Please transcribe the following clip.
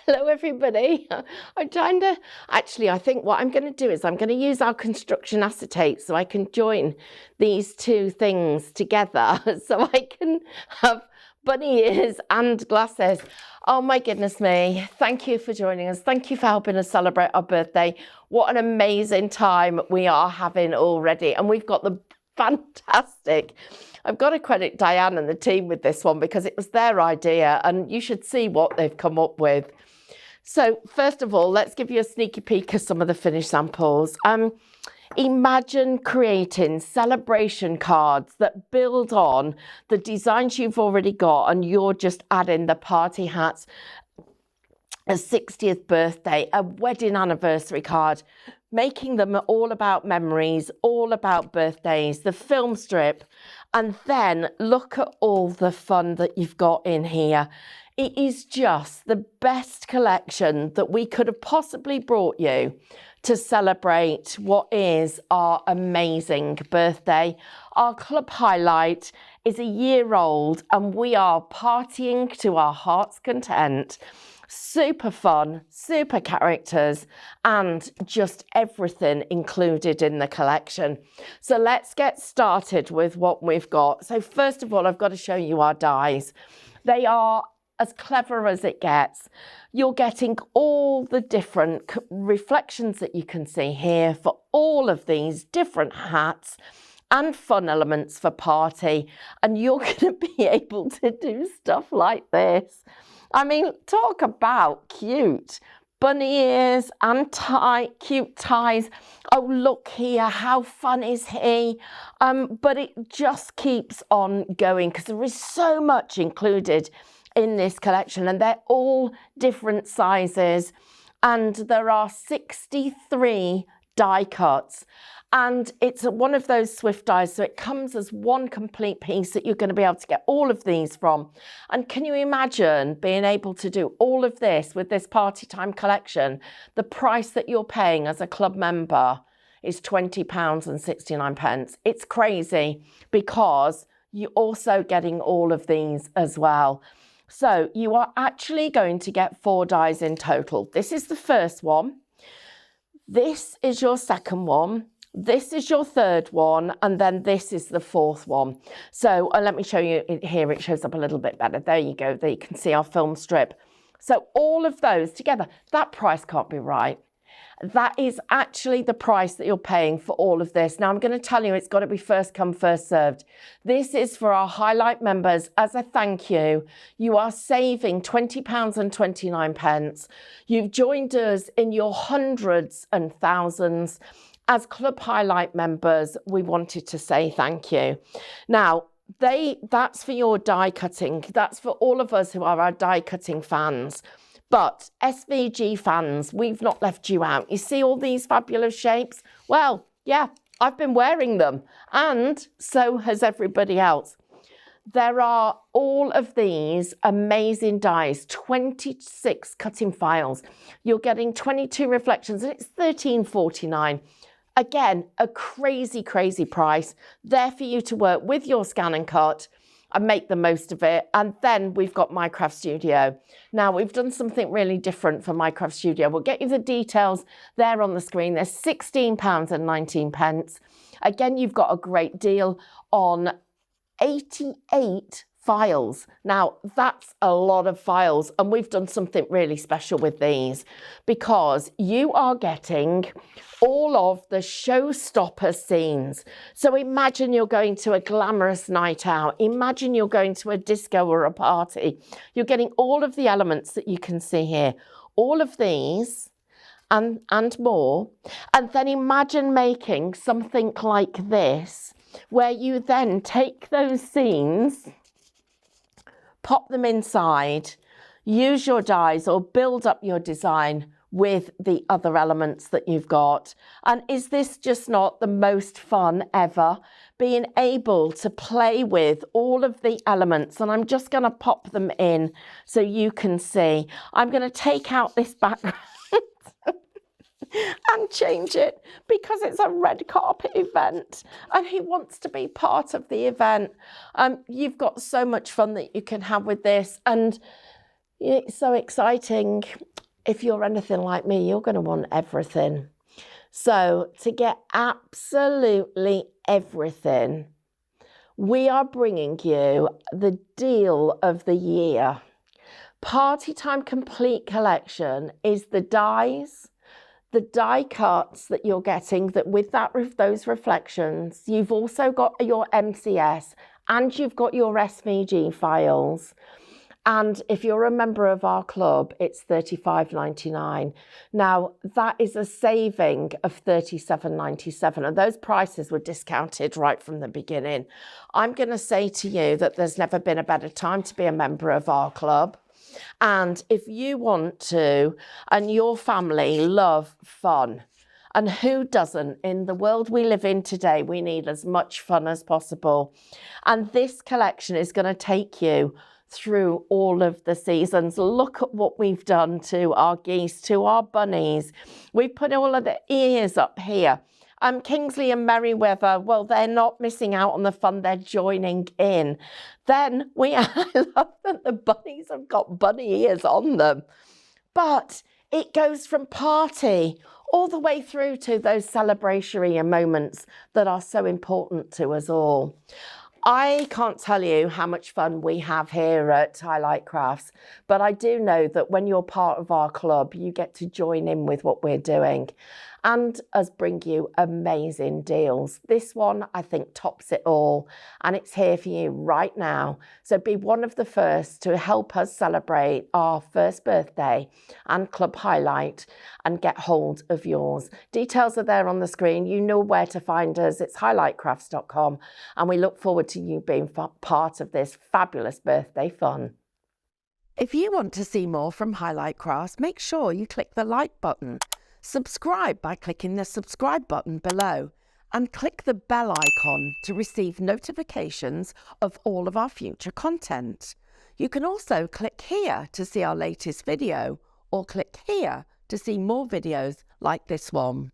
Hello everybody. I'm trying to, actually I think what I'm going to do is I'm going to use our construction acetate so I can join these two things together so I can have bunny ears and glasses. Oh my goodness me. Thank you for joining us. Thank you for helping us celebrate our birthday. What an amazing time we are having already. And we've got the fantastic, I've got to credit Diane and the team with this one because it was their idea and you should see what they've come up with. So first of all, let's give you a sneaky peek of some of the finished samples. Imagine creating celebration cards that build on the designs you've already got and you're just adding the party hats, a 60th birthday, a wedding anniversary card, making them all about memories, all about birthdays, the film strip, and then look at all the fun that you've got in here. It is just the best collection that we could have possibly brought you to celebrate what is our amazing birthday. Our club highlight is a year old and we are partying to our heart's content. Super fun, super characters, and just everything included in the collection. So let's get started with what we've got. So first of all, I've got to show you our dies. They are as clever as it gets. You're getting all the different reflections that you can see here for all of these different hats and fun elements for party. And you're going to be able to do stuff like this. I mean, talk about cute. Bunny ears and cute ties. Oh, look here, how fun is he? But it just keeps on going because there is so much included in this collection and they're all different sizes and there are 63 die cuts and it's one of those Swift dies, so it comes as one complete piece that you're going to be able to get all of these from. And can you imagine being able to do all of this with this party time collection? The price that you're paying as a club member is £20.69. It's crazy because you're also getting all of these as well. So you are actually going to get 4 dies in total. This is the first one. This is your second one. This is your third one. And then this is the fourth one. So let me show you here. It shows up a little bit better. There you go. There you can see our film strip. So all of those together, that price can't be right. That is actually the price that you're paying for all of this. Now, I'm going to tell you it's got to be first come, first served. This is for our highlight members. As a thank you, you are saving £20.29. You've joined us in your hundreds and thousands. As club highlight members, we wanted to say thank you. Now, that's for your die cutting. That's for all of us who are our die cutting fans. But SVG fans, we've not left you out. You see all these fabulous shapes? Well, yeah, I've been wearing them and so has everybody else. There are all of these amazing dies, 26 cutting files. You're getting 22 reflections and it's £13.49. Again, a crazy, crazy price there for you to work with your scan and cut and make the most of it. And then we've got Minecraft Studio. Now, we've done something really different for Minecraft Studio. We'll get you the details there on the screen. There's £16.19. Again, you've got a great deal on 88 files. Now, that's a lot of files. And we've done something really special with these because you are getting all of the showstopper scenes. So imagine you're going to a glamorous night out. Imagine you're going to a disco or a party. You're getting all of the elements that you can see here. All of these and more. And then imagine making something like this, where you then take those scenes, pop them inside, use your dies or build up your design with the other elements that you've got. And is this just not the most fun ever? Being able to play with all of the elements. And I'm just going to pop them in so you can see. I'm going to take out this background and change it because it's a red carpet event and he wants to be part of the event. You've got so much fun that you can have with this and it's so exciting. if you're anything like me, you're going to want everything. So to get absolutely everything, we are bringing you the deal of the year. Party Time Complete Collection is the dies, the die cuts that you're getting that with those reflections. You've also got your MCS and you've got your SVG files. And if you're a member of our club, it's $35.99. Now, that is a saving of $37.97, and those prices were discounted right from the beginning. I'm going to say to you that there's never been a better time to be a member of our club. And if you want to, and your family love fun, and who doesn't? In the world we live in today, we need as much fun as possible. And this collection is going to take you through all of the seasons. Look at what we've done to our geese, to our bunnies. We've put all of the ears up here. Kingsley and Merriweather, well, they're not missing out on the fun, they're joining in. Then I love that the bunnies have got bunny ears on them. But it goes from party all the way through to those celebratory moments that are so important to us all. I can't tell you how much fun we have here at Highlight Crafts, but I do know that when you're part of our club, you get to join in with what we're doing and us bring you amazing deals. This one, I think, tops it all, and it's here for you right now. So be one of the first to help us celebrate our first birthday and club highlight and get hold of yours. Details are there on the screen. You know where to find us. It's highlightcrafts.com, and we look forward to you being part of this fabulous birthday fun. If you want to see more from Highlight Crafts, make sure you click the like button. Subscribe by clicking the subscribe button below and click the bell icon to receive notifications of all of our future content. You can also click here to see our latest video or click here to see more videos like this one.